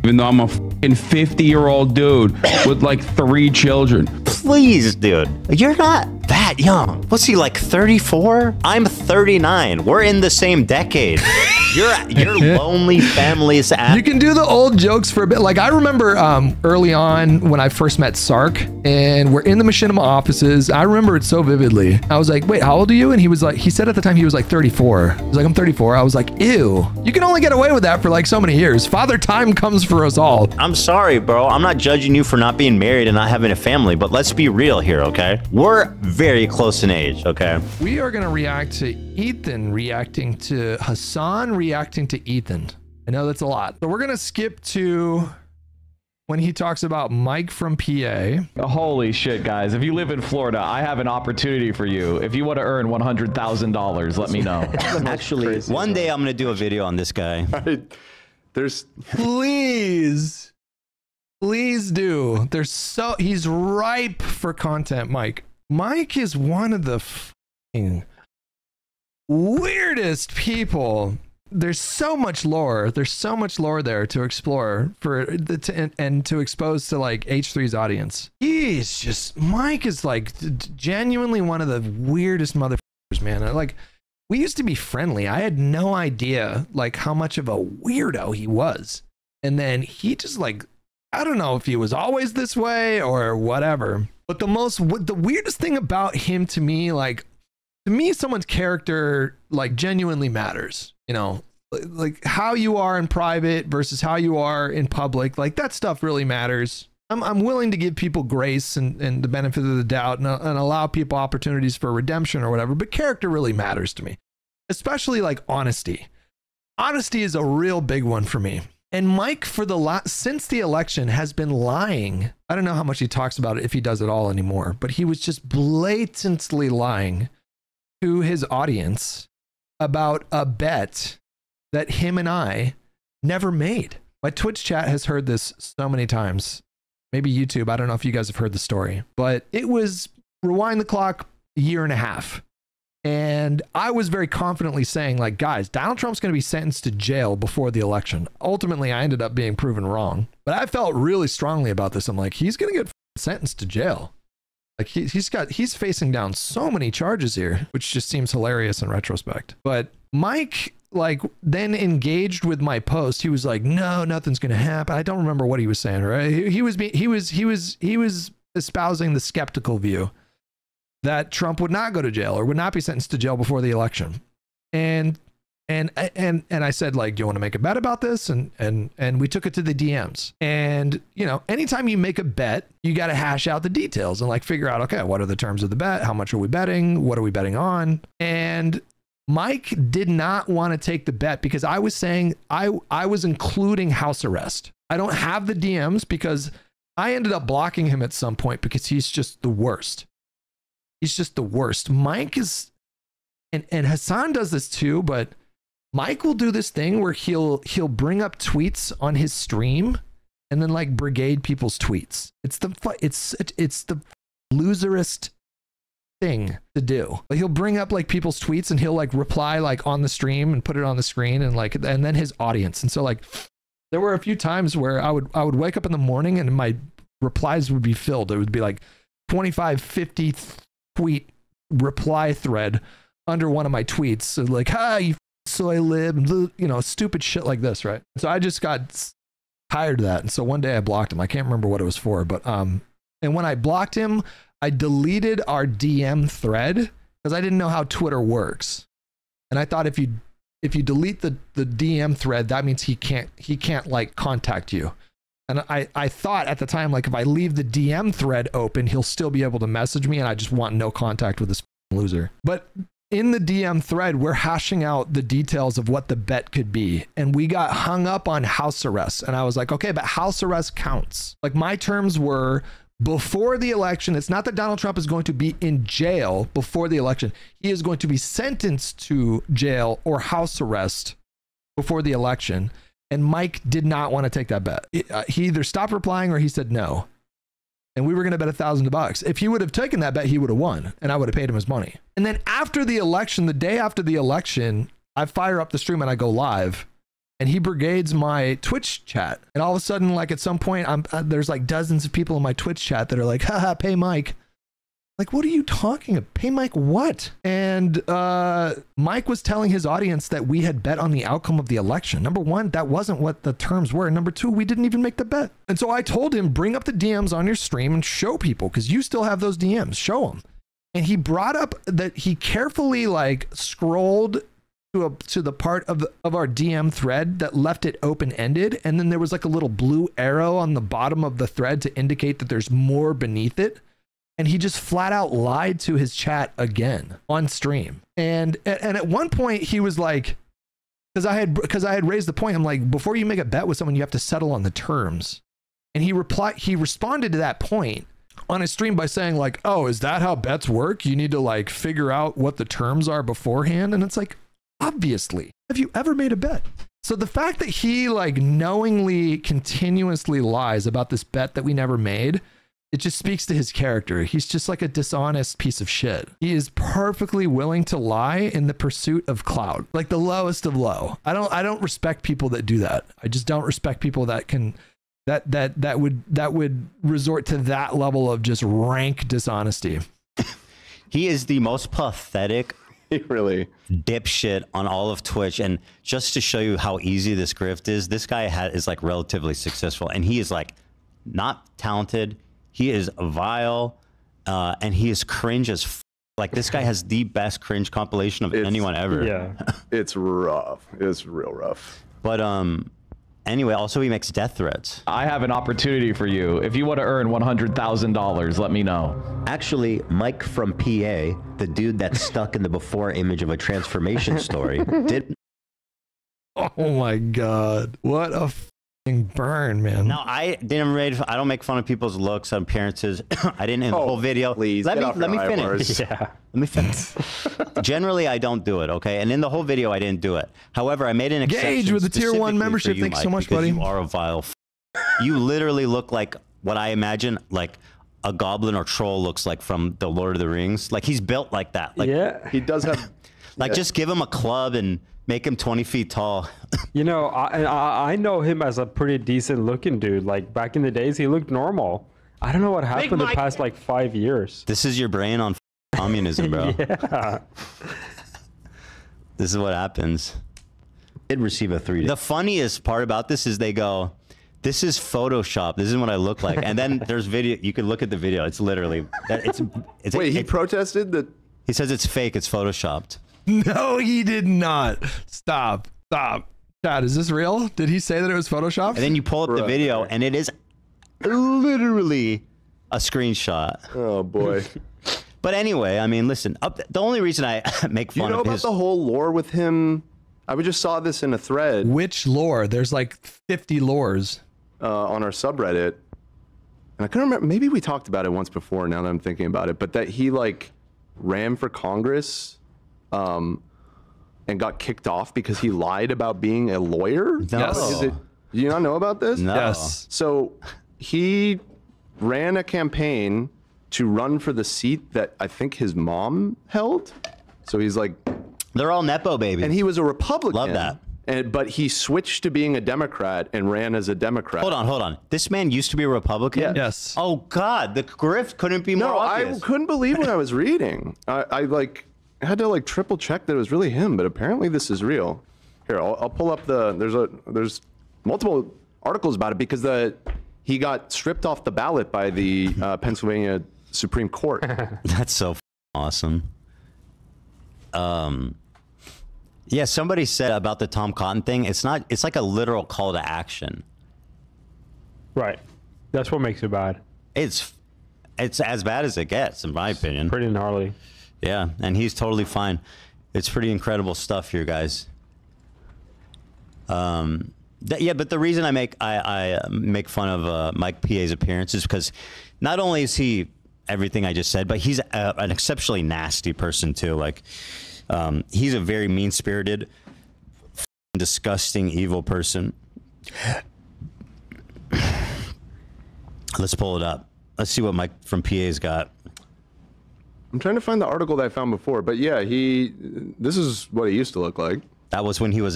even though I'm a fucking 50-year-old dude with like 3 children. Please, dude. You're not that young. What's he, like 34? I'm 39. We're in the same decade. You're lonely families. You can do the old jokes for a bit. Like I remember early on when I first met Sark and we're in the Machinima offices. I remember it so vividly. I was like, wait, how old are you? And he was like, he said at the time he was like 34. He was like, I'm 34. I was like, ew. You can only get away with that for like so many years. Father time comes for us all. I'm sorry, bro. I'm not judging you for not being married and not having a family, but let's be real here, okay? We're very close in age, okay? We are going to react to Ethan reacting to Hassan reacting to Ethan. I know that's a lot. So we're going to skip to when he talks about Mike from PA. Holy shit, guys. If you live in Florida, I have an opportunity for you. If you want to earn $100,000, let me know. Actually, one day I'm going to do a video on this guy. Please do. He's ripe for content, Mike. Mike is one of the weirdest people. There's so much lore. There's so much lore there to explore and to expose to like H3's audience. Mike is like genuinely one of the weirdest motherfuckers, man. Like we used to be friendly. I had no idea like how much of a weirdo he was. And then he just like, I don't know if he was always this way or whatever. But the weirdest thing about him to me, like to me, someone's character like genuinely matters, you know, like how you are in private versus how you are in public. Like that stuff really matters. I'm willing to give people grace and the benefit of the doubt and allow people opportunities for redemption or whatever. But character really matters to me, especially like honesty. Honesty is a real big one for me. And Mike, since the election, has been lying. I don't know how much he talks about it, if he does at all anymore, but he was just blatantly lying to his audience about a bet that him and I never made. My Twitch chat has heard this so many times. Maybe YouTube. I don't know if you guys have heard the story, but it was rewind the clock a year and a half. And I was very confidently saying, like, guys, Donald Trump's going to be sentenced to jail before the election. Ultimately, I ended up being proven wrong. But I felt really strongly about this. I'm like, he's going to get sentenced to jail. Like, he's facing down so many charges here, which just seems hilarious in retrospect. But Mike, like, then engaged with my post. He was like, no, nothing's going to happen. I don't remember what he was saying, right? He was espousing the skeptical view that Trump would not go to jail or would not be sentenced to jail before the election. And I said, like, do you want to make a bet about this? And we took it to the DMs. And, you know, anytime you make a bet, you got to hash out the details and like figure out, okay, what are the terms of the bet? How much are we betting? What are we betting on? And Mike did not want to take the bet because I was saying I was including house arrest. I don't have the DMs because I ended up blocking him at some point because he's just the worst. He's just the worst. Mike is, and Hassan does this too, but Mike will do this thing where he'll bring up tweets on his stream and then like brigade people's tweets. It's the loserest thing to do. Like he'll bring up like people's tweets and he'll like reply like on the stream and put it on the screen and like, and then his audience. And so like there were a few times where I would wake up in the morning and my replies would be filled. It would be like 25, 50 tweet reply thread under one of my tweets. So like, hi, you soy lib, you know, stupid shit like this, right? So I just got tired of that. And so one day I blocked him. I can't remember what it was for, but and when I blocked him, I deleted our DM thread because I didn't know how Twitter works. And I thought if you delete the DM thread, that means he can't like contact you. And I thought at the time, like, if I leave the DM thread open, he'll still be able to message me, and I just want no contact with this loser. But in the DM thread, we're hashing out the details of what the bet could be. And we got hung up on house arrest. And I was like, okay, but house arrest counts. Like, my terms were before the election. It's not that Donald Trump is going to be in jail before the election. He is going to be sentenced to jail or house arrest before the election. And Mike did not want to take that bet. He either stopped replying or he said no. And we were going to bet $1,000. If he would have taken that bet, he would have won and I would have paid him his money. And then after the election, the day after the election, I fire up the stream and I go live. and he brigades my Twitch chat. And all of a sudden, like at some point, there's like dozens of people in my Twitch chat that are like, haha, pay Mike. Like, what are you talking about? Pay Mike what? And Mike was telling his audience that we had bet on the outcome of the election. Number one, that wasn't what the terms were. Number two, we didn't even make the bet. And so I told him, bring up the DMs on your stream and show people, because you still have those DMs. Show them. And he brought up that he carefully like scrolled to the part of our DM thread that left it open-ended. And then there was like a little blue arrow on the bottom of the thread to indicate that there's more beneath it. And he just flat out lied to his chat again on stream. And at one point he was like, because I had raised the point, I'm like, before you make a bet with someone, you have to settle on the terms. And he responded to that point on his stream by saying like, oh, is that how bets work? You need to like figure out what the terms are beforehand. And it's like, obviously, have you ever made a bet? So the fact that he like knowingly continuously lies about this bet that we never made, it just speaks to his character. He's just like a dishonest piece of shit. He is perfectly willing to lie in the pursuit of clout, like the lowest of low. I don't respect people that do that. I just don't respect people that can that would resort to that level of just rank dishonesty. He is the most pathetic really dipshit on all of Twitch. And just to show you how easy this grift is, this guy is like relatively successful, and he is like not talented. He is vile, and he is cringe as f. Like, this guy has the best cringe compilation of anyone ever. Yeah, it's rough. It's real rough. But anyway, also he makes death threats. I have an opportunity for you. If you want to earn $100,000, let me know. Actually, Mike from PA, the dude that's stuck in the before image of a transformation story, did. Oh my God! What a burn, man. No, I don't make fun of people's looks and appearances. I didn't in the whole video. Please, let me finish. Yeah. Let me finish. Generally, I don't do it, okay? And in the whole video, I didn't do it. However, I made an exception. Gage with the tier 1 membership. Thanks so much, buddy. You are a vile You literally look like what I imagine like a goblin or troll looks like from the Lord of the Rings. Like, he's built like that. Like, yeah, he does have. Like, just give him a club and make him 20 feet tall. You know, I know him as a pretty decent looking dude. Like, back in the days, he looked normal. I don't know what happened the past like 5 years. This is your brain on communism, bro. Yeah. This is what happens. Did receive a 3. The funniest part about this is they go, this is Photoshop. This is what I look like. And then there's video. You can look at the video. It's literally it's Wait, he protested that. He says it's fake. It's Photoshopped. No, he did not. Stop. Chad, is this real? Did he say that it was Photoshopped? And then you pull up the video, and it is literally a screenshot. Oh boy. But anyway, I mean, listen. The only reason I make fun of about the whole lore with him, I just saw this in a thread. Which lore? There's like 50 lores on our subreddit, and I couldn't remember. Maybe we talked about it once before. Now that I'm thinking about it, but that he like ran for Congress, and got kicked off because he lied about being a lawyer. No. Yes. Do you not know about this? No. Yes. So he ran a campaign to run for the seat that I think his mom held. So he's like, they're all Nepo babies. and he was a Republican. Love that. But he switched to being a Democrat and ran as a Democrat. Hold on. This man used to be a Republican? Yeah. Yes. Oh, God. The grift couldn't be more No, obvious. I couldn't believe what I was reading. I had to like triple check that it was really him, but apparently this is real. Here, I'll pull up there's multiple articles about it because he got stripped off the ballot by the Pennsylvania Supreme Court. That's so awesome. Yeah, somebody said about the Tom Cotton thing, it's like a literal call to action. Right. That's what makes it bad. It's as bad as it gets, in my opinion. Pretty gnarly. Yeah, and he's totally fine. It's pretty incredible stuff here, guys. Yeah, but the reason I make fun of Mike PA's appearance is because not only is he everything I just said, but he's an exceptionally nasty person too. Like, he's a very mean-spirited, disgusting, evil person. Let's pull it up. Let's see what Mike from PA's got. I'm trying to find the article that I found before, but yeah, this is what he used to look like. That was when he was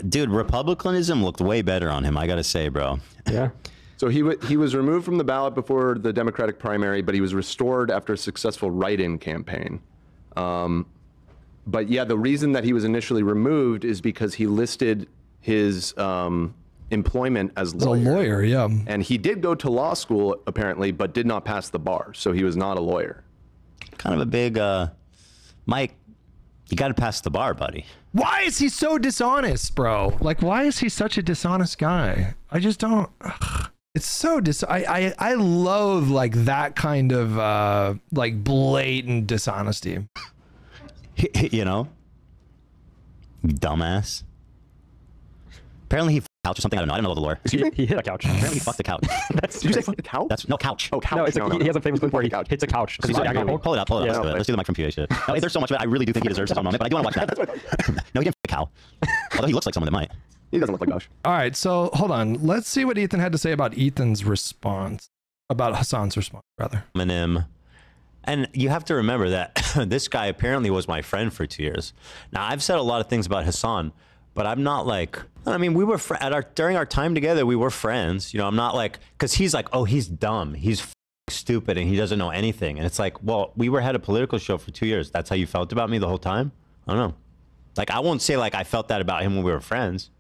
dude. Republicanism looked way better on him. I gotta say, bro. Yeah. So he was removed from the ballot before the Democratic primary, but he was restored after a successful write-in campaign. But yeah, the reason that he was initially removed is because he listed his employment as A lawyer. lawyer, yeah. And he did go to law school apparently, but did not pass the bar, so he was not a lawyer. Kind of a big Mike. You got to pass the bar, buddy. Why is he so dishonest, bro? Like, why is he such a dishonest guy? I just don't. Ugh. It's so I loathe like that kind of like blatant dishonesty. You know, you dumbass. Apparently he couch or something. I don't know. I don't know the lore. He hit a couch. Apparently he fucked the couch. Did you say fuck the couch? That's no couch. Oh, couch. No, it's No, he has a famous clip where he hits a couch. Pull it up. Pull it up. Yeah, Let's do no, it. Let's do the Mike from PA shit. No, there's so much of it. I really do think he deserves his own moment, but I do want to watch that. No, he didn't f*** a cow. Although he looks like someone that might. He doesn't look like Josh. All right, so hold on. Let's see what Ethan had to say about Ethan's response, about Hassan's response, rather. Eminem. And you have to remember that this guy apparently was my friend for 2 years. Now, I've said a lot of things about Hassan, but I'm not like, I mean, we were during our time together, we were friends. You know, I'm not like, because he's like, oh, he's dumb. He's stupid and he doesn't know anything. And it's like, well, we had a political show for 2 years. That's how you felt about me the whole time? I don't know. Like, I won't say like I felt that about him when we were friends.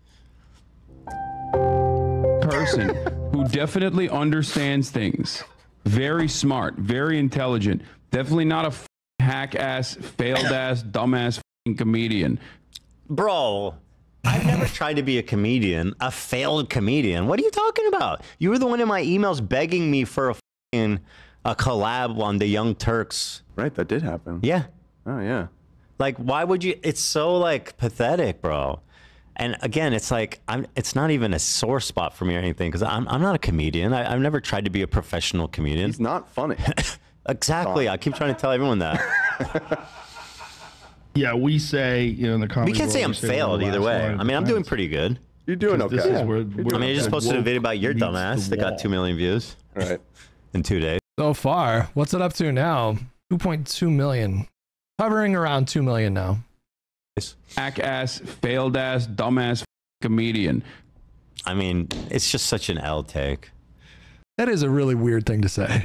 Person who definitely understands things. Very smart, very intelligent. Definitely not a hack ass, failed ass, dumbass comedian. Bro, I've never tried to be a comedian, a failed comedian. What are you talking about? You were the one in my emails begging me for a collab on the Young Turks. Right, that did happen. Yeah. Oh, yeah. Like, why would you? It's so like pathetic, bro. And again, it's like it's not even a sore spot for me or anything because I'm not a comedian. I've never tried to be a professional comedian. He's not funny. Exactly. I keep trying to tell everyone that. Yeah, we say, you know, in the comedy We can't say world, I'm failed either way. I mean, I'm doing pretty good. You're doing okay. This is where, I mean, I just posted a video about your dumbass that got 2 million views Right. in 2 days. So far, what's it up to now? 2.2 million. Hovering around 2 million now. Hack ass, failed ass, dumbass comedian. I mean, it's just such an L take. That is a really weird thing to say.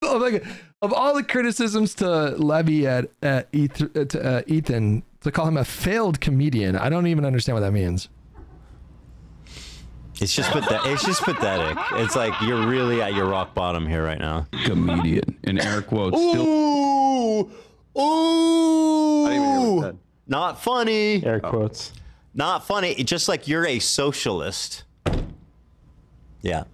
Like, of all the criticisms to levy at Ethan, to call him a failed comedian, I don't even understand what that means. It's just pathetic. It's like you're really at your rock bottom here right now. Comedian. In air quotes. Still Ooh! I didn't even hear what he said. Not funny. Air quotes. Not funny. It's just like you're a socialist. Yeah.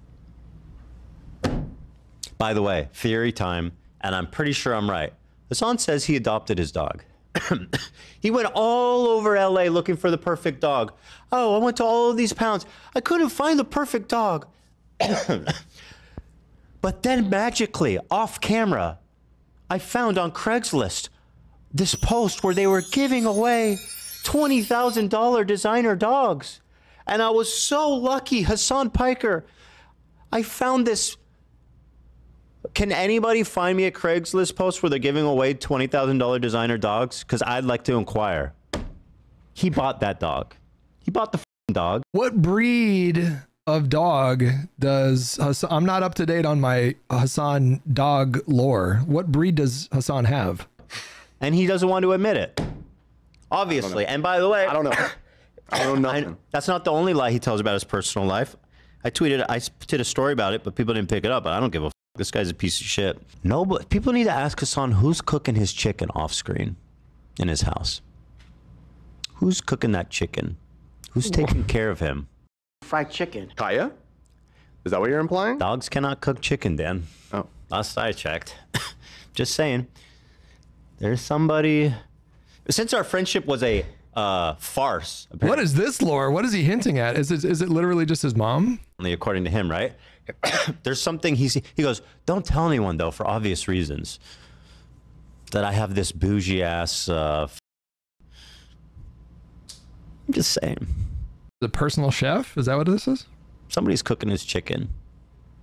By the way, theory time, and I'm pretty sure I'm right. Hassan says he adopted his dog. He went all over LA looking for the perfect dog. Oh, I went to all of these pounds. I couldn't find the perfect dog. But then magically, off camera, I found on Craigslist this post where they were giving away $20,000 designer dogs. And I was so lucky, Hassan Piker. I found this. Can anybody find me a Craigslist post where they're giving away $20,000 designer dogs? Because I'd like to inquire. He bought that dog. He bought the dog. What breed of dog does Hassan, I'm not up to date on my Hassan dog lore. What breed does Hassan have? And he doesn't want to admit it. Obviously. And by the way, I don't know. I don't know nothing. That's not the only lie he tells about his personal life. I did a story about it, but people didn't pick it up. I don't give a f. This guy's a piece of shit. No, but people need to ask Hassan who's cooking his chicken off screen in his house. Who's cooking that chicken? Who's taking care of him? Fried chicken. Kaya? Is that what you're implying? Dogs cannot cook chicken, Dan. Oh. Last I checked. Just saying. There's somebody. Since our friendship was a farce. Apparently. What is this lore? What is he hinting at? Is it literally just his mom? According to him, right? There's something he goes, don't tell anyone though, for obvious reasons, that I have this bougie ass. I'm just saying. The personal chef? Is that what this is? Somebody's cooking his chicken,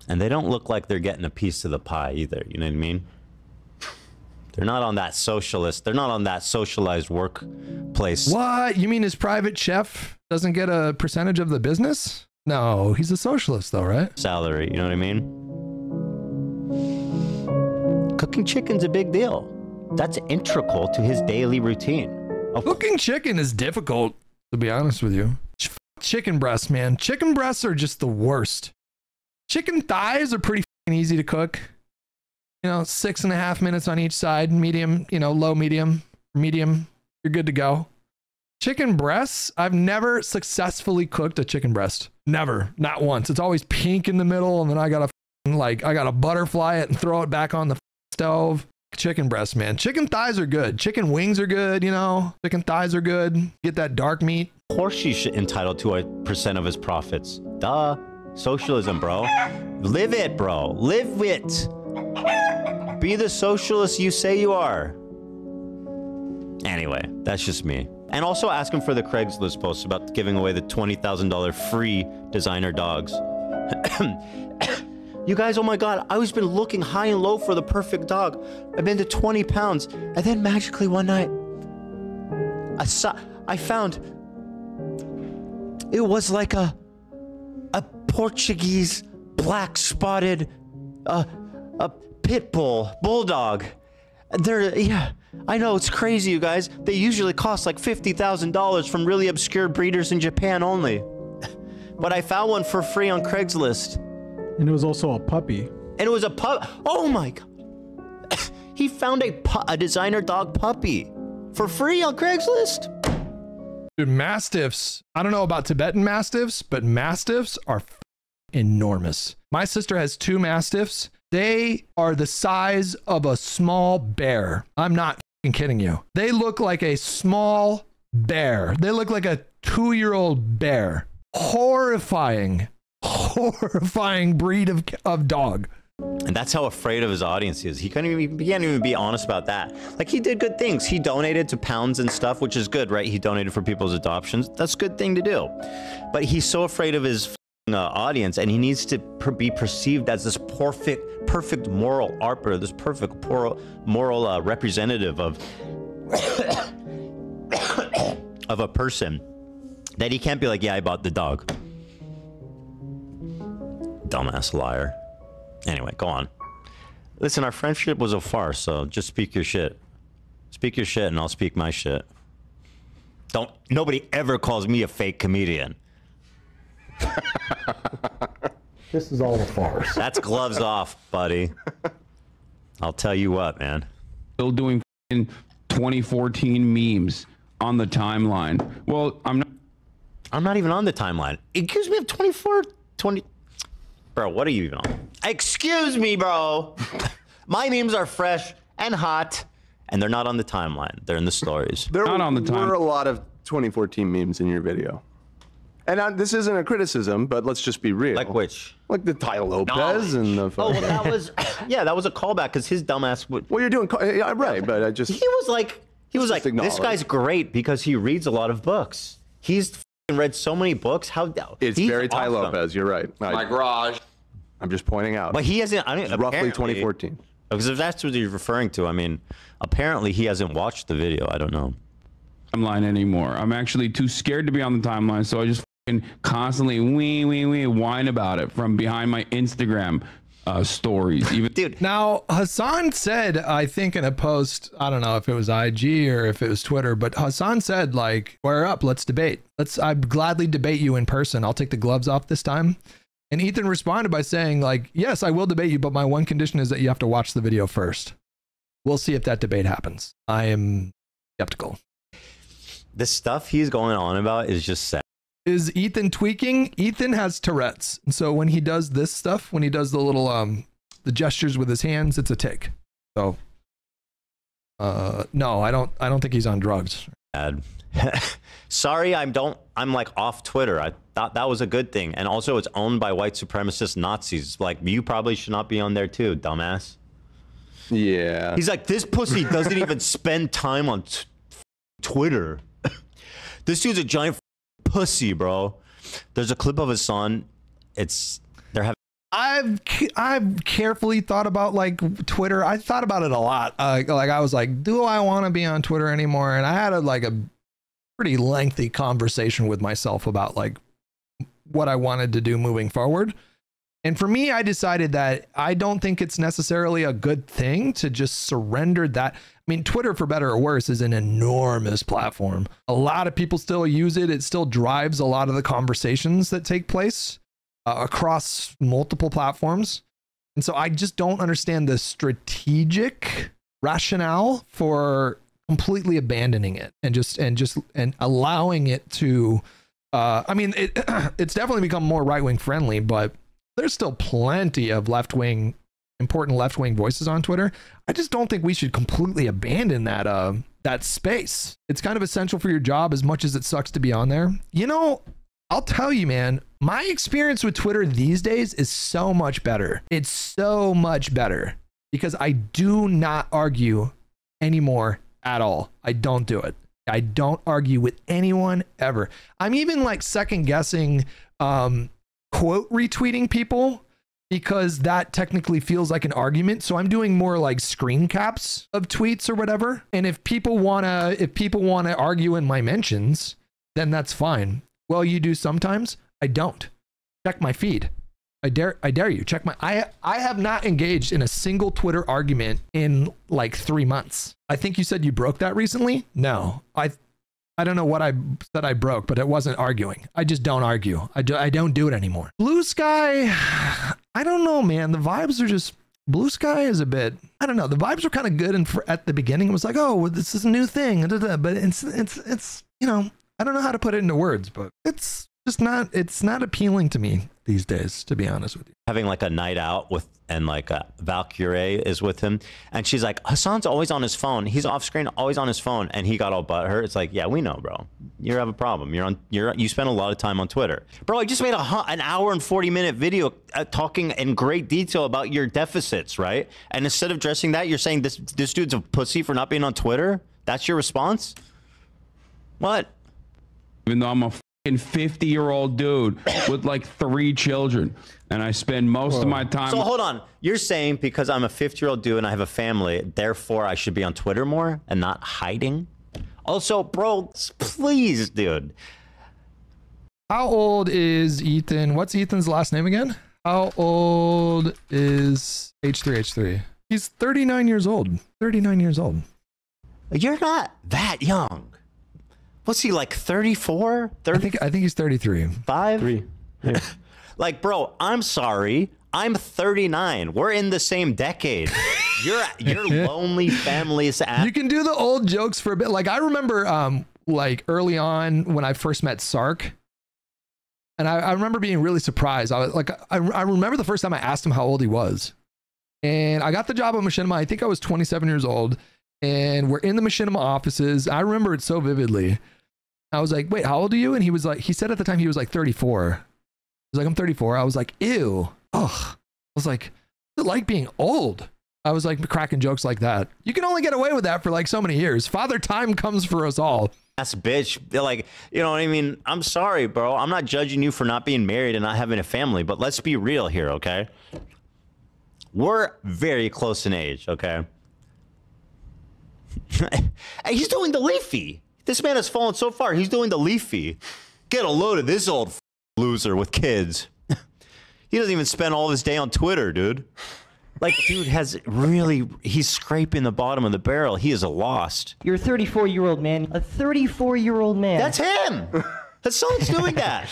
and they don't look like they're getting a piece of the pie either. You know what I mean? They're not on that socialist. They're not on that socialized workplace. What? You mean his private chef doesn't get a percentage of the business? No, he's a socialist though, right? Salary, you know what I mean? Cooking chicken's a big deal. That's integral to his daily routine. Cooking chicken is difficult, to be honest with you. Chicken breasts, man. Chicken breasts are just the worst. Chicken thighs are pretty easy to cook. 6.5 minutes on each side, medium, low, medium, you're good to go. Chicken breasts, I've never successfully cooked a chicken breast. Never, not once. It's always pink in the middle, and then I gotta butterfly it and throw it back on the stove. Chicken breasts, man. Chicken thighs are good. Chicken wings are good, Chicken thighs are good. Get that dark meat. Of course she's entitled to a percent of his profits. Duh. Socialism, bro. Live it, bro. Live it. Be the socialist you say you are. Anyway, that's just me. And also ask him for the Craigslist post about giving away the $20,000 free designer dogs. You guys, oh my God, I was been looking high and low for the perfect dog. I've been to 20 pounds. And then magically one night, I found it was like a Portuguese black spotted a pit bulldog. Yeah, I know it's crazy, you guys. They usually cost like $50,000 from really obscure breeders in Japan only. But I found one for free on Craigslist. And it was also a puppy. And it was a pup. Oh my God. He found a designer dog puppy for free on Craigslist. Dude, Mastiffs. I don't know about Tibetan Mastiffs, but Mastiffs are enormous. My sister has 2 Mastiffs. They are the size of a small bear. I'm not kidding you. They look like a small bear. They look like a 2-year-old bear. Horrifying breed of dog. And that's how afraid of his audience he is. He can't even be honest about that. Like, he did good things. He donated to Pounds and stuff, which is good, right? He donated for people's adoptions. That's a good thing to do. But he's so afraid of his audience, and he needs to be perceived as this perfect moral arbiter, this perfect moral representative of a person, that he can't be like, yeah, I bought the dog. Dumbass liar. Anyway, go on. Listen, our friendship was a farce, so just speak your shit. Speak your shit and I'll speak my shit. Nobody ever calls me a fake comedian. This is all a farce. That's gloves off, buddy. I'll tell you what, man. Still doing 2014 memes on the timeline. Well, I'm not even on the timeline. Excuse me, of 20. Bro, what are you even on? Excuse me, bro. My memes are fresh and hot, and they're not on the timeline. They're in the stories. There were a lot of 2014 memes in your video. And this isn't a criticism, but let's just be real. Like which? Like the Ty Lopez and the. Oh, well, that was. Yeah, that was a callback because his dumbass would. Well, you're doing. Yeah, right, but I just. He was like, this guy's great because he reads a lot of books. He's read so many books. It's very Ty Lopez. You're right. My garage. I'm just pointing out. But he hasn't. Roughly 2014. Because if that's what you're referring to, I mean, apparently he hasn't watched the video. I don't know. Timeline anymore. I'm actually too scared to be on the timeline, so I just constantly whine about it from behind my Instagram stories. Dude. Now, Hassan said, I think in a post, I don't know if it was IG or if it was Twitter, but Hassan said, like, square up, let's debate. I'd gladly debate you in person. I'll take the gloves off this time. And Ethan responded by saying, like, yes, I will debate you, but my one condition is that you have to watch the video first. We'll see if that debate happens. I am skeptical. The stuff he's going on about is just sad. Is Ethan tweaking? Ethan has Tourette's. And so when he does this stuff, when he does the little, the gestures with his hands, it's a tick. So, no, I don't think he's on drugs. Bad. Sorry, I'm like off Twitter. I thought that was a good thing. And also it's owned by white supremacist Nazis. Like, you probably should not be on there too, dumbass. Yeah. He's like, this pussy doesn't even spend time on Twitter. This dude's a giant pussy, bro. There's a clip of his son. They're having I've carefully thought about like Twitter. I thought about it a lot. Like I was like, do I want to be on Twitter anymore? And I had a pretty lengthy conversation with myself about like what I wanted to do moving forward. And for me, I decided that I don't think it's necessarily a good thing to just surrender that. I mean, Twitter, for better or worse, is an enormous platform. A lot of people still use it. It still drives a lot of the conversations that take place across multiple platforms. And so I just don't understand the strategic rationale for completely abandoning it and allowing it to, I mean, it's definitely become more right-wing friendly, but there's still plenty of important left-wing voices on Twitter. I just don't think we should completely abandon that space. It's kind of essential for your job as much as it sucks to be on there. You know, I'll tell you, man, my experience with Twitter these days is so much better. It's so much better because I do not argue anymore at all. I don't do it. I don't argue with anyone ever. I'm even like second guessing quote retweeting people because that technically feels like an argument. So I'm doing more like screen caps of tweets or whatever. And if people wanna argue in my mentions, then that's fine. Well, you do sometimes. I don't. Check my feed. I dare you. Check my I have not engaged in a single Twitter argument in like 3 months. I think you said you broke that recently? No. I don't know what I said I broke, but it wasn't arguing. I just don't argue. I don't do it anymore. Blue Sky, I don't know, man. The vibes are just, Blue Sky is a bit, I don't know. The vibes were kind of good, and at the beginning it was like, oh, well, this is a new thing, but it's you know, I don't know how to put it into words, but it's just not appealing to me these days, to be honest with you. Having like a night out with, and like Valkyrie is with him, and she's like, Hassan's always on his phone. He's off screen, always on his phone, and he got all butthurt. It's like, yeah, we know, bro. You have a problem. You spend a lot of time on Twitter, bro. I just made an hour and 40-minute video talking in great detail about your deficits, right? And instead of addressing that, you're saying this dude's a pussy for not being on Twitter. That's your response? What? Even though I'm a 50-year-old dude with like 3 children, and I spend most of my time. So hold on, you're saying because I'm a 50-year-old dude and I have a family, therefore I should be on Twitter more and not hiding? Also, bro, please, dude. How old is Ethan? What's Ethan's last name again? How old is H3H3? He's 39 years old. 39 years old. You're not that young. What's he, like 34? I think he's 33. 5? 3. Yeah. Like, bro, I'm sorry. I'm 39. We're in the same decade. You're lonely families. You can do the old jokes for a bit. Like I remember like early on when I first met Sark. And I remember being really surprised. I was like, I remember the first time I asked him how old he was. And I got the job at Machinima. I think I was 27 years old. And we're in the Machinima offices. I remember it so vividly. I was like, wait, how old are you? And he was like, he said at the time he was like 34. He was like, I'm 34. I was like, ew. Ugh. I was like, what's it like being old? I was like cracking jokes like that. You can only get away with that for like so many years. Father Time comes for us all. That's bitch. They're like, you know what I mean? I'm sorry, bro. I'm not judging you for not being married and not having a family, but let's be real here, okay? We're very close in age, okay? He's doing the leafy. This man has fallen so far. He's doing the leafy. Get a load of this old loser with kids. He doesn't even spend all his day on Twitter, dude. Like, dude he's scraping the bottom of the barrel. He is lost. You're a 34-year-old man. A 34-year-old man. That's him. Hassan's doing that.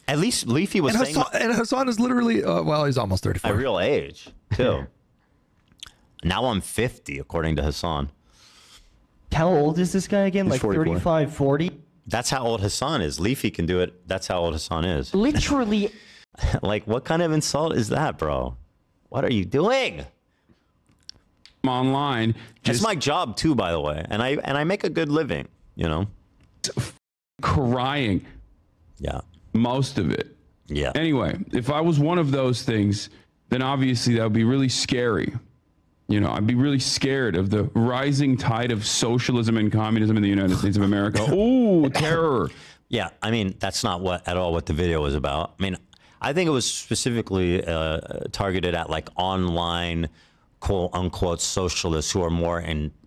At least Leafy was saying. And Hassan is literally, well, he's almost 34. My real age, too. Now I'm 50, according to Hassan. How old is this guy again? He's like 44. 35, 40? That's how old Hassan is. Leafy can do it. That's how old Hassan is. Literally. Like, what kind of insult is that, bro? What are you doing? Online. It's my job too, by the way, and I make a good living. You know. Crying. Yeah. Most of it. Yeah. Anyway, if I was one of those things, then obviously that would be really scary. You know, I'd be really scared of the rising tide of socialism and communism in the United States of America. Ooh, terror. Yeah, I mean, that's not at all what the video was about. I mean, I think it was specifically targeted at like online, quote unquote, socialists who are more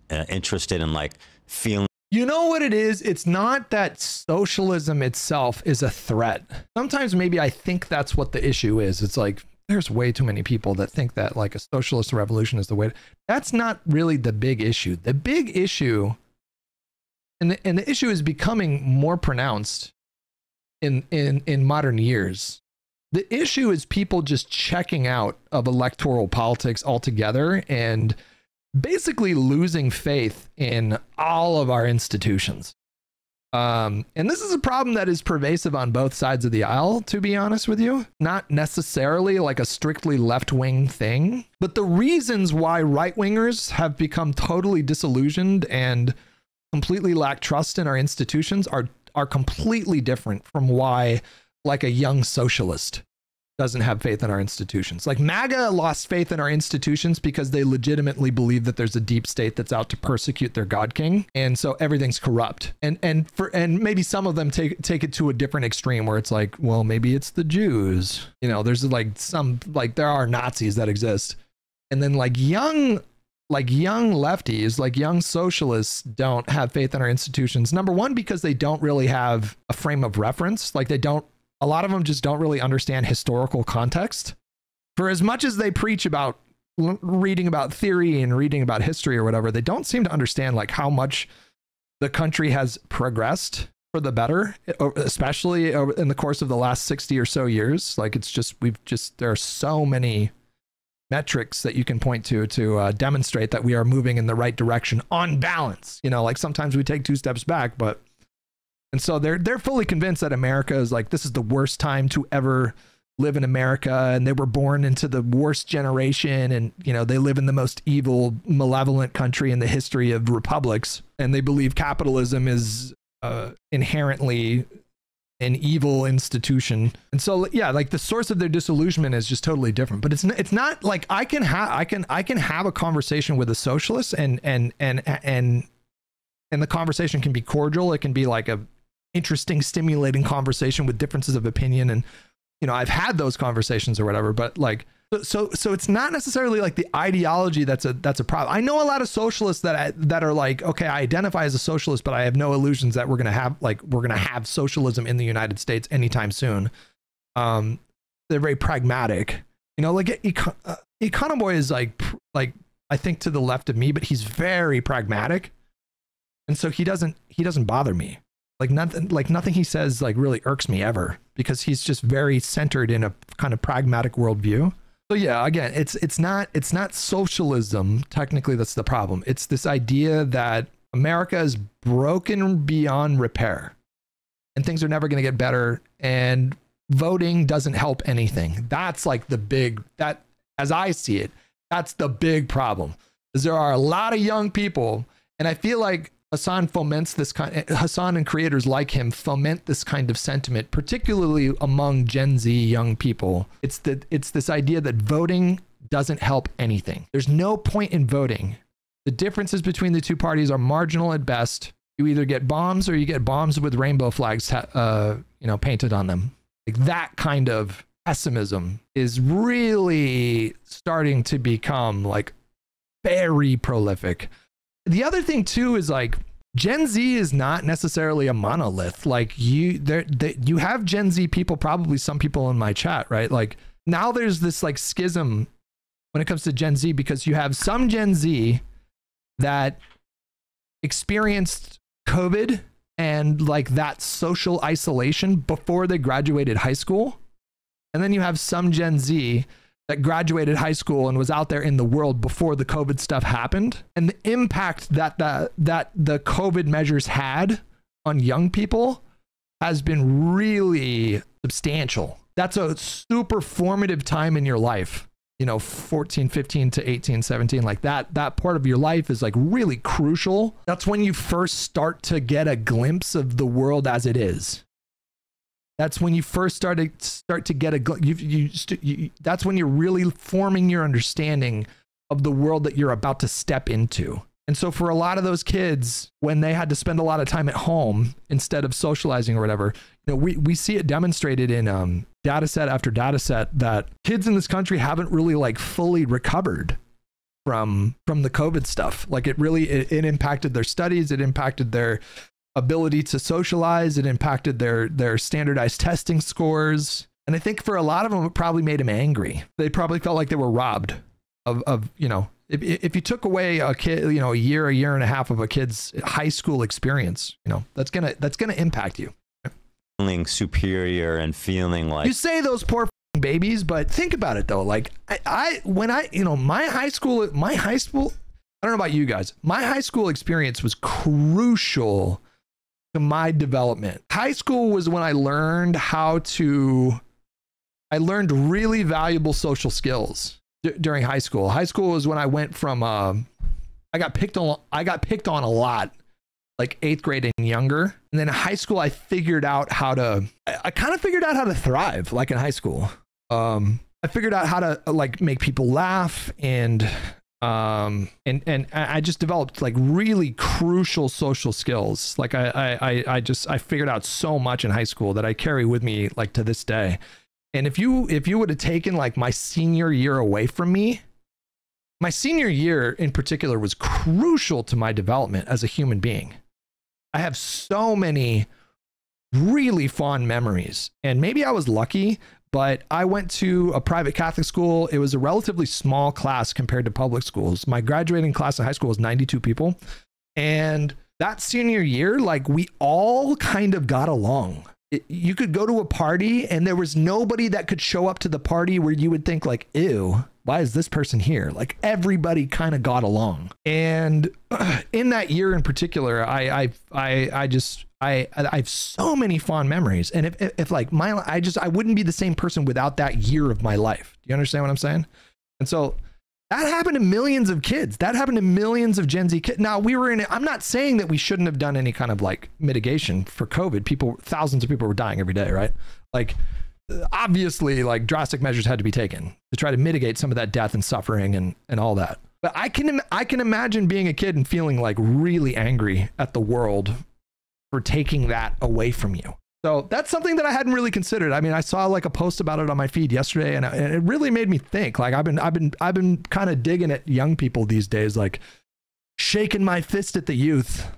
interested in like feeling. You know what it is? It's not that socialism itself is a threat. Sometimes maybe I think that's what the issue is. It's like, there's way too many people that think that like a socialist revolution is the way. That's not really the big issue. The big issue, and the issue is becoming more pronounced in modern years. The issue is people just checking out of electoral politics altogether and basically losing faith in all of our institutions. And this is a problem that is pervasive on both sides of the aisle, to be honest with you. Not necessarily like a strictly left-wing thing, but the reasons why right-wingers have become totally disillusioned and completely lack trust in our institutions are completely different from why like a young socialist doesn't have faith in our institutions. Like MAGA lost faith in our institutions because they legitimately believe that there's a deep state that's out to persecute their God King. And so everything's corrupt. And maybe some of them take it to a different extreme where it's like, well, maybe it's the Jews. You know, there's like there are Nazis that exist. And then like young lefties, like young socialists don't have faith in our institutions. Number one, because they don't really have a frame of reference. Like a lot of them just don't really understand historical context. For as much as they preach about reading about theory and reading about history or whatever, they don't seem to understand like how much the country has progressed for the better, especially in the course of the last 60 or so years. Like there are so many metrics that you can point to demonstrate that we are moving in the right direction on balance. You know, like sometimes we take 2 steps back, and so they're fully convinced that America is like, this is the worst time to ever live in America, and they were born into the worst generation, and you know, they live in the most evil, malevolent country in the history of republics, and they believe capitalism is inherently an evil institution. And so yeah, like the source of their disillusionment is just totally different. But it's not like I can have a conversation with a socialist and the conversation can be cordial. It can be like a interesting, stimulating conversation with differences of opinion. And, you know, I've had those conversations or whatever, but like, so it's not necessarily like the ideology that's a problem. I know a lot of socialists that are like, okay, I identify as a socialist, but I have no illusions that we're going to have socialism in the United States anytime soon. They're very pragmatic, you know, like Econoboy is like, I think to the left of me, but he's very pragmatic. And so he doesn't bother me. Like nothing he says like really irks me ever, because he's just very centered in a kind of pragmatic worldview. So yeah, again, it's not socialism technically that's the problem. It's this idea that America is broken beyond repair and things are never going to get better, and voting doesn't help anything. That's like that as I see it, that's the big problem. Is there are a lot of young people, and I feel like Hasan and creators like him foment this kind of sentiment, particularly among Gen Z young people. It's this idea that voting doesn't help anything. There's no point in voting. The differences between the two parties are marginal at best. You either get bombs or you get bombs with rainbow flags, painted on them. Like that kind of pessimism is really starting to become like very prolific. The other thing too is like Gen Z is not necessarily a monolith. Like you have Gen Z people, probably some people in my chat, right? Like now there's this like schism when it comes to Gen Z, because you have some Gen Z that experienced COVID and like that social isolation before they graduated high school. And then you have some Gen Z that graduated high school and was out there in the world before the COVID stuff happened. And the impact that the COVID measures had on young people has been really substantial. That's a super formative time in your life. You know, 14, 15 to 18, 17, like that part of your life is like really crucial. That's when you first start to get a glimpse of the world as it is. That's when you first start to get that's when you're really forming your understanding of the world that you're about to step into. And so for a lot of those kids, when they had to spend a lot of time at home instead of socializing or whatever, you know, we see it demonstrated in data set after data set that kids in this country haven't really like fully recovered from the COVID stuff. Like it really, it impacted their studies. It impacted their ability to socialize. It impacted their standardized testing scores. And I think for a lot of them, it probably made them angry. They probably felt like they were robbed of you know, if you took away a kid, you know, a year and a half of a kid's high school experience, you know, that's gonna impact you. Feeling superior and feeling like you say those poor babies, but think about it though. Like you know, my high school, I don't know about you guys, my high school experience was crucial to my development. High school was when I learned really valuable social skills during high school. High school was when I went from I got picked on a lot, like 8th grade and younger. And then in high school I kind of figured out how to thrive, like in high school. I figured out how to like make people laugh and I just developed like really crucial social skills. Like I figured out so much in high school that I carry with me like to this day. And if you would have taken like my senior year away from me, my senior year in particular was crucial to my development as a human being. I have so many really fond memories, and maybe I was lucky, but I went to a private Catholic school. It was a relatively small class compared to public schools. My graduating class in high school was 92 people. And that senior year, like we all kind of got along. You could go to a party and there was nobody that could show up to the party where you would think like, ew, why is this person here? Like everybody kind of got along. And in that year in particular, I have so many fond memories. And if like I wouldn't be the same person without that year of my life. Do you understand what I'm saying? And so that happened to millions of kids. That happened to millions of Gen Z kids. Now I'm not saying that we shouldn't have done any kind of like mitigation for COVID. Thousands of people were dying every day, right? Like obviously like drastic measures had to be taken to try to mitigate some of that death and suffering and all that. But I can imagine being a kid and feeling like really angry at the world for taking that away from you. So that's something that I hadn't really considered. I mean, I saw like a post about it on my feed yesterday, and it really made me think. Like I've been kind of digging at young people these days, like shaking my fist at the youth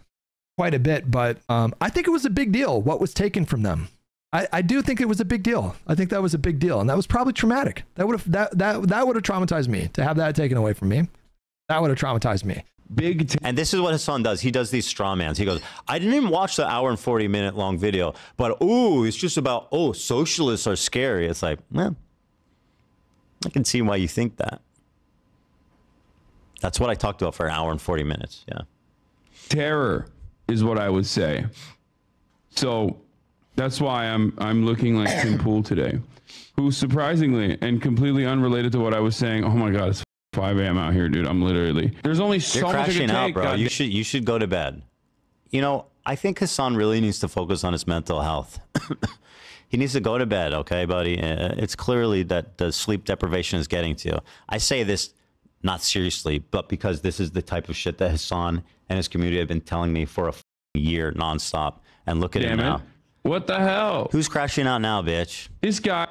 quite a bit. But I think it was a big deal what was taken from them. I do think it was a big deal. I think that was a big deal, and that was probably traumatic. That would have traumatized me to have that taken away from me. That would have traumatized me. And this is what Hassan does. He does these straw mans. He goes, I didn't even watch the hour and 40-minute long video, but it's just about, socialists are scary. It's like, well, I can see why you think that. That's what I talked about for an hour and 40 minutes. Yeah. Terror is what I would say. So that's why I'm looking like Tim Pool today, who surprisingly and completely unrelated to what I was saying. Oh my God, it's 5 a.m. out here, dude. I'm literally, there's only so much I can take, out, bro. God. You should go to bed. You know, I think Hassan really needs to focus on his mental health. He needs to go to bed, okay, buddy? It's clearly that the sleep deprivation is getting to you. I say this not seriously, but because this is the type of shit that Hassan and his community have been telling me for a year nonstop. And look at him now. What the hell? Who's crashing out now, bitch? This guy,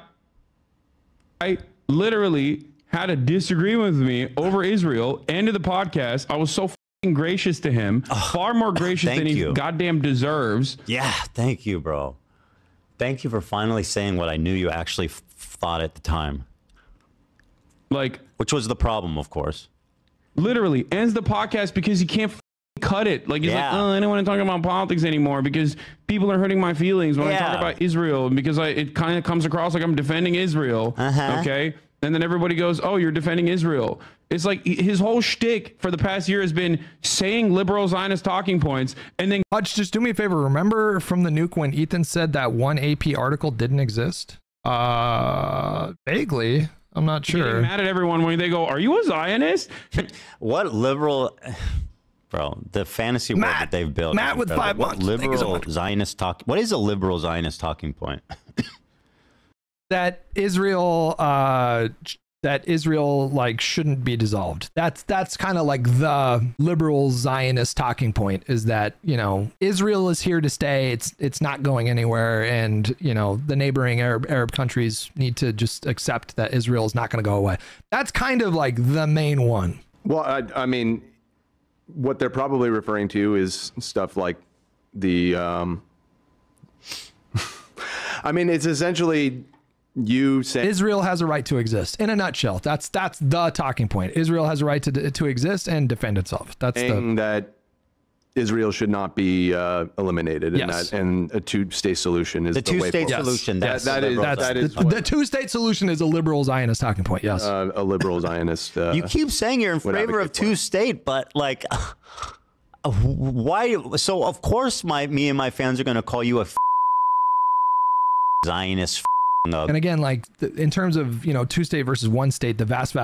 I literally had a disagreement with me over Israel, ended the podcast. I was so fucking gracious to him, far more gracious than he goddamn deserves. Yeah, thank you, bro. Thank you for finally saying what I knew you actually thought at the time. Like, which was the problem, of course. Literally ends the podcast because he can't cut it. Like, he's like, I don't want to talk about politics anymore because people are hurting my feelings when I talk about Israel, because it kind of comes across like I'm defending Israel. Okay. And then everybody goes, oh, you're defending Israel. It's like his whole shtick for the past year has been saying liberal Zionist talking points. And then Hutch, just do me a favor. Remember from the nuke when Ethan said that one AP article didn't exist? Vaguely. I'm not sure. Getting mad at everyone when they go, are you a Zionist? What liberal... Bro, the fantasy world that they've built. Matt with 5 months. Liberal Zionist talk. What is a liberal Zionist talking point? That Israel, that that Israel like shouldn't be dissolved. That's kind of like the liberal Zionist talking point, is that, you know, Israel is here to stay. It's not going anywhere, and you know, the neighboring Arab countries need to just accept that Israel is not going to go away. That's kind of like the main one. Well, I mean, what they're probably referring to is stuff like the I mean, it's essentially you saying Israel has a right to exist. In a nutshell, that's the talking point. Israel has a right to exist and defend itself. That's that Israel should not be eliminated, Yes. and a two-state solution is The the way two-state forward. solution. Yes. That's That is the two-state solution is a liberal Zionist talking point. Yes. a liberal Zionist. You keep saying you're in would favor of advocate for it. two-state, but like, why? So of course, me and my fans are going to call you a Zionist. And again, like in terms of, you know, two-state versus one-state, the vast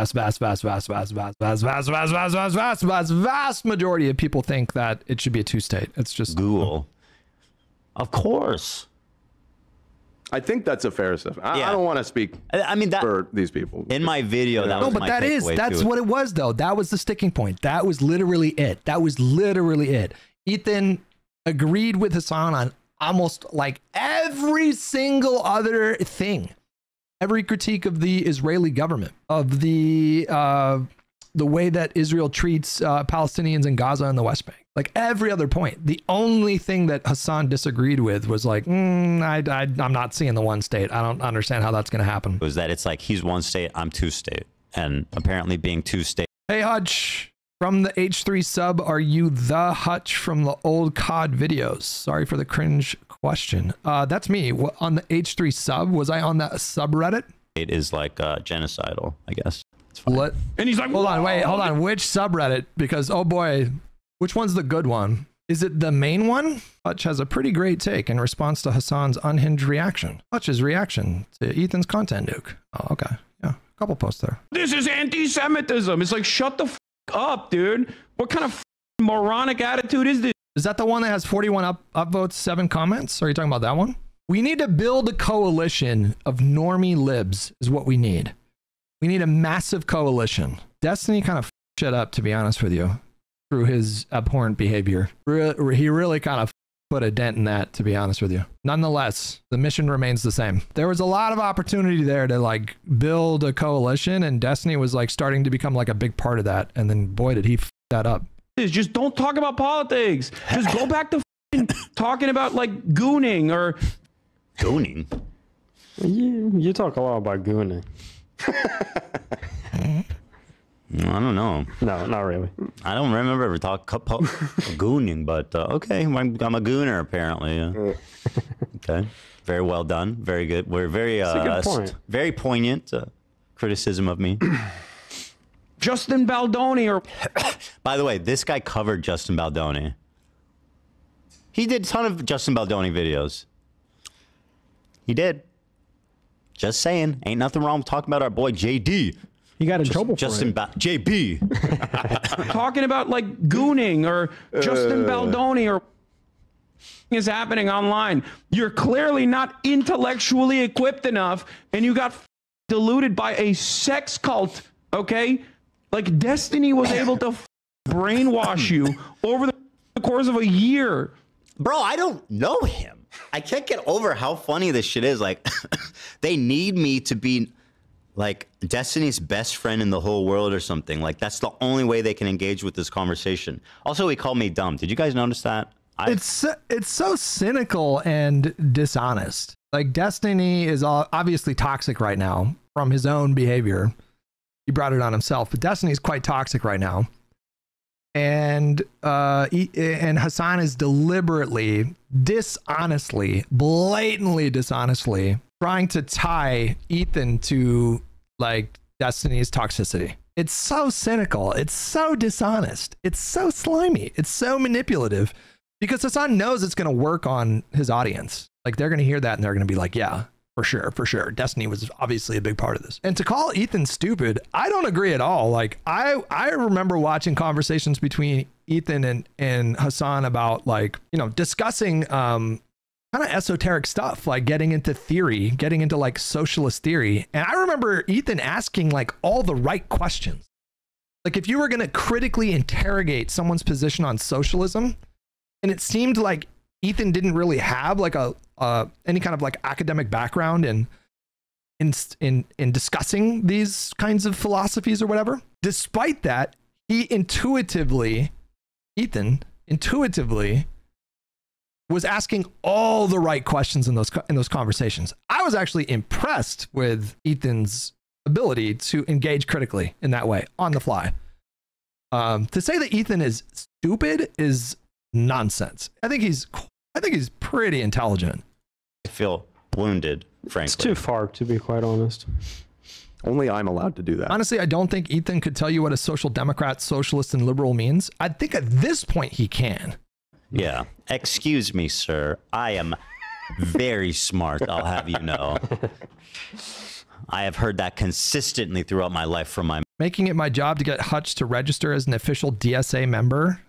majority of people think that it should be a two-state. It's just Google. Of course. I think that's a fair assessment. I Yeah. don't want to speak I mean, that for these people. in my video, that no, was but my that's takeaway what it was though. That was the sticking point. That was literally it. That was literally it. Ethan agreed with Hassan on almost like every single other thing. Every critique of the Israeli government, of the way that Israel treats Palestinians in Gaza and the West Bank, like every other point. The only thing that Hassan disagreed with was like, I'm not seeing the one state. I don't understand how that's going to happen. was that it's like he's one state, I'm two-state, and apparently being two-state. Hey Hutch, from the H3 sub, are you the Hutch from the old COD videos? Sorry for the cringe question. That's me. On the H3 sub, was I on that subreddit? It is like genocidal, I guess. It's fine. And he's like, Hold on. Which subreddit? Because, oh boy, which one's the good one? Is it the main one? Hutch has a pretty great take in response to Hassan's unhinged reaction. Hutch's reaction to Ethan's content nuke. Oh, okay. Yeah, a couple posts there. This is anti-Semitism. It's like, shut the up, dude. What kind of moronic attitude is this? Is that the one that has 41 upvotes, 7 comments? Are you talking about that one? We need to build a coalition of normie libs is what we need. We need a massive coalition. Destiny kind of shit up, to be honest with you, through his abhorrent behavior. He really kind of put a dent in that, to be honest with you. Nonetheless, the mission remains the same. There was a lot of opportunity there to like build a coalition, and Destiny was like starting to become like a big part of that. And then boy, did he f that up. Just don't talk about politics. Just go back to talking about like gooning or Gooning? You talk a lot about gooning. I don't know. No, not really. I don't remember ever talking gooning, but okay, I'm a gooner apparently. Okay, very well done, very good. We're very good point. very poignant criticism of me. Justin Baldoni or By the way, this guy covered Justin Baldoni. He did a ton of Justin Baldoni videos. He did. Just saying, ain't nothing wrong with talking about our boy JD. He got in trouble for Justin it. JB. talking about like gooning or Justin Baldoni or is happening online. You're clearly not intellectually equipped enough, and you got deluded by a sex cult. Okay, like Destiny was able to brainwash you over the course of a year. Bro, I don't know him. I can't get over how funny this shit is. Like, they need me to be like Destiny's best friend in the whole world or something. Like, that's the only way they can engage with this conversation. Also, he called me dumb. Did you guys notice that? It's so cynical and dishonest. Like Destiny is obviously toxic right now from his own behavior. He brought it on himself, but Destiny is quite toxic right now. And Hassan is deliberately, dishonestly, blatantly dishonestly trying to tie Ethan to like Destiny's toxicity. It's so cynical. It's so dishonest. It's so slimy. It's so manipulative because Hassan knows it's going to work on his audience. Like they're going to hear that and they're going to be like, yeah, for sure. Destiny was obviously a big part of this. And to call Ethan stupid, I don't agree at all. Like I remember watching conversations between Ethan and Hassan about like, you know, discussing kind of esoteric stuff, like getting into theory, getting into like socialist theory. And I remember Ethan asking like all the right questions. Like if you were going to critically interrogate someone's position on socialism, and it seemed like Ethan didn't really have like any kind of like academic background in discussing these kinds of philosophies or whatever. Despite that, Ethan intuitively was asking all the right questions in those conversations. I was actually impressed with Ethan's ability to engage critically in that way on the fly. To say that Ethan is stupid is nonsense. I think he's pretty intelligent. I feel wounded, frankly. It's too far, to be quite honest. Only I'm allowed to do that. Honestly, I don't think Ethan could tell you what a social democrat, socialist, and liberal means. I think at this point he can. Yeah. Excuse me, sir. I am very smart, I'll have you know. I have heard that consistently throughout my life from my... Making it my job to get Hutch to register as an official DSA member?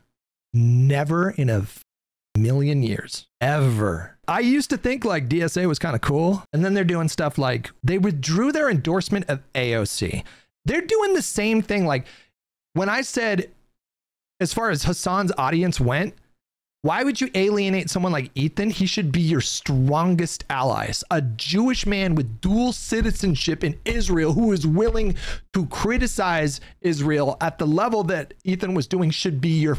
Never in a million years. Ever. I used to think like DSA was kind of cool. And then they're doing stuff like they withdrew their endorsement of AOC. They're doing the same thing. Like when I said, as far as Hassan's audience went, why would you alienate someone like Ethan? He should be your strongest allies. A Jewish man with dual citizenship in Israel who is willing to criticize Israel at the level that Ethan was doing should be your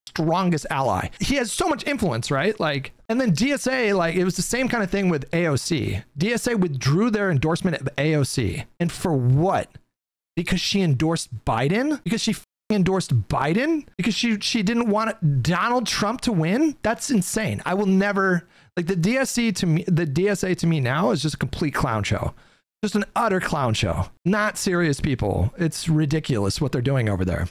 strongest ally. He has so much influence, right? Like, and then DSA, like it was the same kind of thing with AOC. DSA withdrew their endorsement of AOC. And for what? Because she endorsed Biden? Because she endorsed Biden? Because she didn't want Donald Trump to win? That's insane. I will never, like the DSA to me now is just a complete clown show. Just an utter clown show. Not serious people. It's ridiculous what they're doing over there.